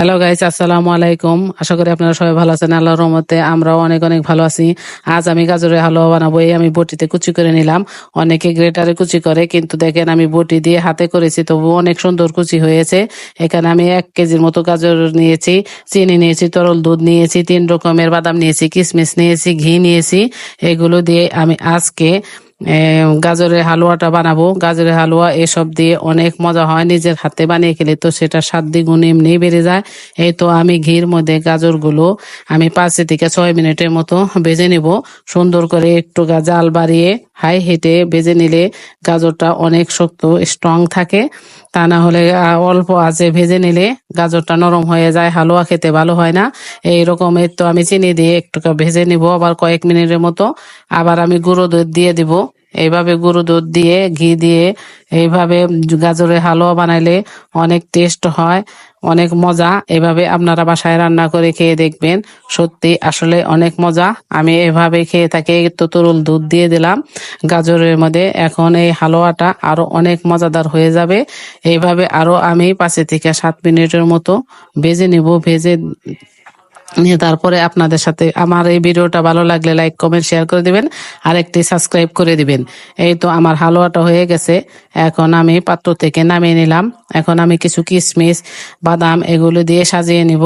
Hello guys, আসসালামু আলাইকুম। আশা করি আপনারা সবাই ভালো আছেন। আল্লাহর রহমতে আমরাও অনেক অনেক ভালো আছি। আজ আমি গাজরের হালুয়া বানাবো। এই আমি বটিতে কুচি করে নিলাম। অনেকে গ্রেটারে কুচি করে, কিন্তু দেখেন আমি বটি দিয়ে হাতে করেছি, তবু অনেক সুন্দর কুচি হয়েছে। এখানে আমি 1 কেজির মতো গাজর নিয়েছি, চিনি নিয়েছি, তরল দুধ নিয়েছি, 3 রকমের বাদাম নিয়েছি, কিশমিশ নিয়েছি, ঘি নিয়েছি। এগুলো দিয়ে আমি আজকে গাজরের হালুয়াটা বানাবো। গাজরের হালুয়া এসব দিয়ে অনেক মজা হয়, নিজের হাতে বানিয়ে খেলে তো সেটা 7 দ্বিগুণ এমনি বেড়ে যায়। এই তো আমি ঘির মধ্যে গাজরগুলো আমি 5 থেকে 6 মিনিটের মতো ভেজে নিব। সুন্দর করে একটু জাল বাড়িয়ে হাই হিটে ভেজে নিলে গাজরটা অনেক শক্ত স্ট্রং থাকে। তা না হলে অল্প আঁচে ভেজে নিলে গাজরটা নরম হয়ে যায়, হালুয়া খেতে ভালো হয় না। এই রকমের তো আমি চিনি দিয়ে একটু ভেজে নিব, আবার কয়েক মিনিটের মতো। আবার আমি গুঁড়ো দুধ দিয়ে দিব। এইভাবে গুঁড়ো দুধ দিয়ে ঘি দিয়ে এইভাবে গাজরের হালুয়া বানাইলে অনেক টেস্ট হয়, অনেক মজা। এভাবে আপনারা বাসায় রান্না করে খেয়ে দেখবেন, সত্যি আসলে অনেক মজা। আমি এভাবে খেয়ে থাকি। তো তরল দুধ দিয়ে দিলাম গাজরের মধ্যে। এখন এই হালুয়াটা আরো অনেক মজাদার হয়ে যাবে। এইভাবে আরো আমি 5 থেকে 7 মিনিটের মতো ভেজে নিব। ভেজে নিয়ে তারপরে আপনাদের সাথে আমার এই ভিডিওটা ভালো লাগলে লাইক কমেন্ট শেয়ার করে দিবেন, আর একটি সাবস্ক্রাইব করে দিবেন। এই তো আমার হালুয়াটা হয়ে গেছে। এখন আমি পাত্র থেকে নামিয়ে নিলাম। এখন আমি কিছু কিশমিশ, বাদাম এগুলো দিয়ে সাজিয়ে নিব।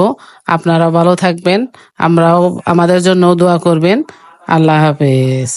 আপনারা ভালো থাকবেন, আমরাও আমাদের জন্য দোয়া করবেন। আল্লাহ হাফেজ।